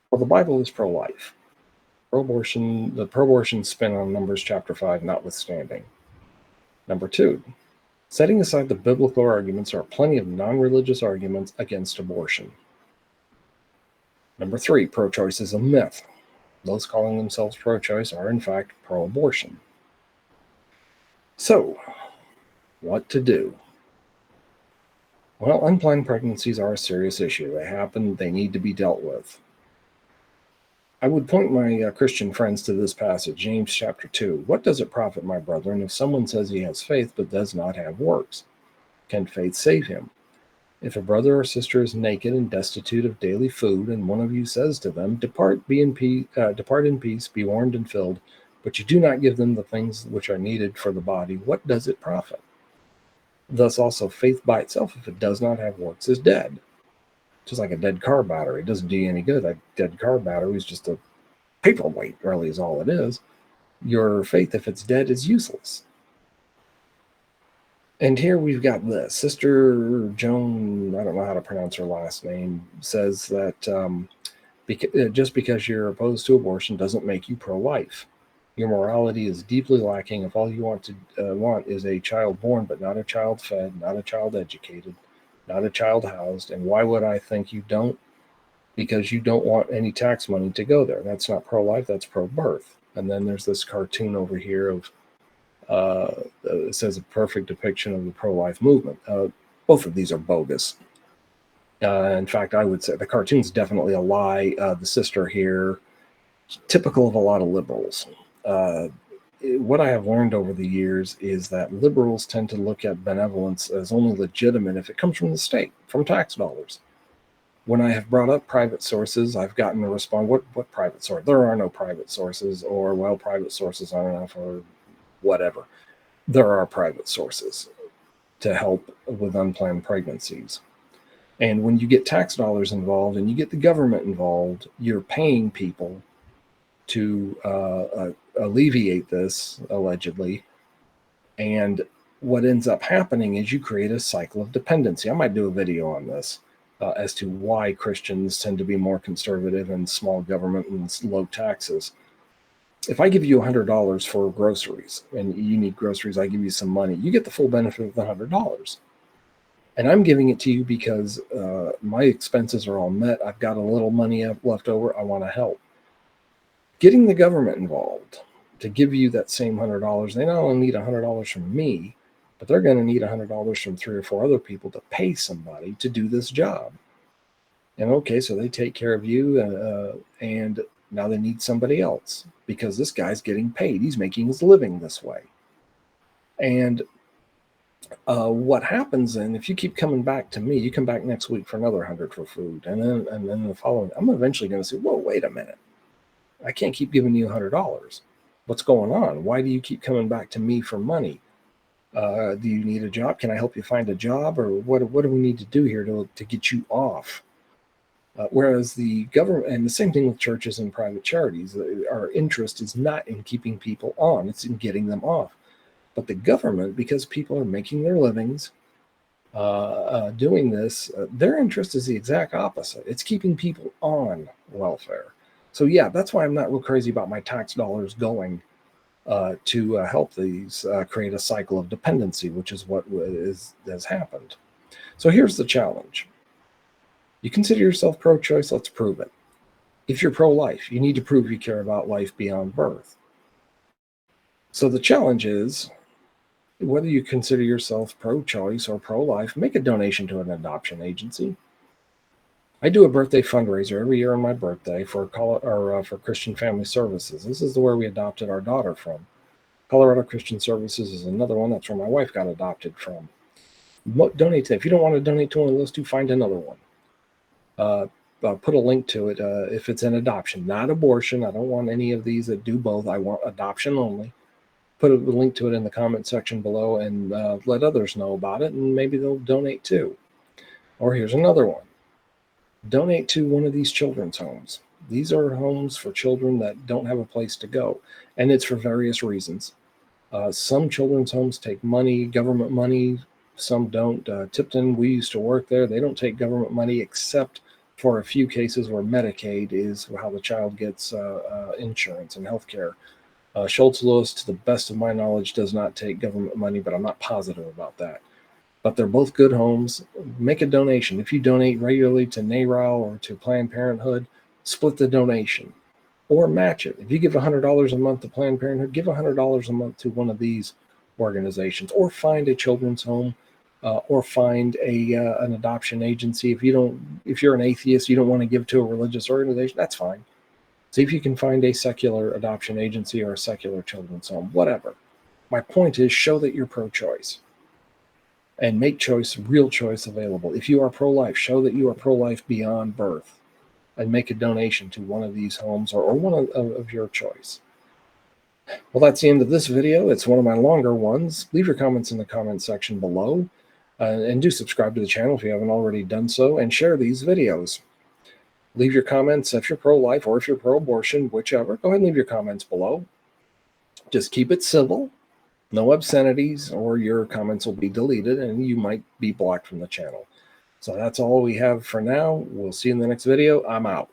Speaker 1: Well, the Bible is pro-life. Pro-abortion, the pro-abortion spin on Numbers chapter 5 notwithstanding. Number 2, setting aside the biblical arguments, there are plenty of non-religious arguments against abortion. Number 3, pro-choice is a myth. Those calling themselves pro-choice are in fact pro-abortion. So, what to do? Well, unplanned pregnancies are a serious issue. They happen, they need to be dealt with. I would point my Christian friends to this passage, James chapter 2. What does it profit, my brethren, if someone says he has faith but does not have works? Can faith save him? If a brother or sister is naked and destitute of daily food, and one of you says to them, depart in peace, be warmed and filled, but you do not give them the things which are needed for the body, what does it profit? Thus also faith by itself, if it does not have works, is dead. Just like a dead car battery. It doesn't do you any good. That dead car battery is just a paperweight, really, is all it is. Your faith, if it's dead, is useless. And here we've got this. Sister Joan, I don't know how to pronounce her last name, says that just because you're opposed to abortion doesn't make you pro-life. Your morality is deeply lacking if all you want is a child born, but not a child fed, not a child educated, not a child housed. And why would I think you don't? Because you don't want any tax money to go there. That's not pro-life, that's pro-birth. And then there's this cartoon over here of, it says a perfect depiction of the pro-life movement. Both of these are bogus. In fact, I would say the cartoon's definitely a lie. The sister here, typical of a lot of liberals. What I have learned over the years is that liberals tend to look at benevolence as only legitimate if it comes from the state, from tax dollars. When I have brought up private sources, I've gotten a response, what private source? There are no private sources, or, well, private sources aren't enough, or whatever. There are private sources to help with unplanned pregnancies. And when you get tax dollars involved and you get the government involved, you're paying people to alleviate this, allegedly. And what ends up happening is you create a cycle of dependency. I might do a video on this as to why Christians tend to be more conservative and small government and low taxes. If I give you $100 for groceries and you need groceries, I give you some money, you get the full benefit of the $100. And I'm giving it to you because my expenses are all met. I've got a little money left over. I want to help. Getting the government involved to give you that same $100, they not only need $100 from me, but they're going to need $100 from 3 or 4 other people to pay somebody to do this job. And okay, so they take care of you, and now they need somebody else because this guy's getting paid. He's making his living this way. And what happens then, if you keep coming back to me, you come back next week for another 100 for food, and then the following, I'm eventually going to say, whoa, wait a minute. I can't keep giving you $100. What's going on? Why do you keep coming back to me for money? Do you need a job? Can I help you find a job? Or what do we need to do here to get you off? Whereas the government, and the same thing with churches and private charities, our interest is not in keeping people on, it's in getting them off. But the government, because people are making their livings doing this, their interest is the exact opposite. It's keeping people on welfare. So yeah, that's why I'm not real crazy about my tax dollars going to help these create a cycle of dependency, which is what has happened. So here's the challenge. You consider yourself pro-choice, let's prove it. If you're pro-life, you need to prove you care about life beyond birth. So the challenge is, whether you consider yourself pro-choice or pro-life, make a donation to an adoption agency. I do a birthday fundraiser every year on my birthday for Christian Family Services. This is where we adopted our daughter from. Colorado Christian Services is another one. That's where my wife got adopted from. Donate to. If you don't want to donate to one of those two, find another one. Put a link to it if it's an adoption, not abortion. I don't want any of these that do both. I want adoption only. Put a link to it in the comment section below and let others know about it, and maybe they'll donate too. Or here's another one. Donate to one of these children's homes. These are homes for children that don't have a place to go, and it's for various reasons. Some children's homes take money, government money. Some don't. Tipton, we used to work there. They don't take government money except for a few cases where Medicaid is how the child gets insurance and health care. Schultz Lewis, to the best of my knowledge, does not take government money, but I'm not positive about that. But they're both good homes. Make a donation. If you donate regularly to NARAL or to Planned Parenthood, split the donation or match it. If you give $100 a month to Planned Parenthood, give $100 a month to one of these organizations, or find a children's home, or find an adoption agency. If you're an atheist, you don't want to give to a religious organization, that's fine. See if you can find a secular adoption agency or a secular children's home, whatever. My point is, show that you're pro-choice and make real choice available. If you are pro-life, show that you are pro-life beyond birth and make a donation to one of these homes or one of your choice. Well, that's the end of this video. It's one of my longer ones. Leave your comments in the comment section below, and do subscribe to the channel if you haven't already done so, and share these videos. Leave your comments if you're pro-life or if you're pro-abortion, whichever. Go ahead and leave your comments below. Just keep it civil. No obscenities, or your comments will be deleted and you might be blocked from the channel. So that's all we have for now. We'll see you in the next video. I'm out.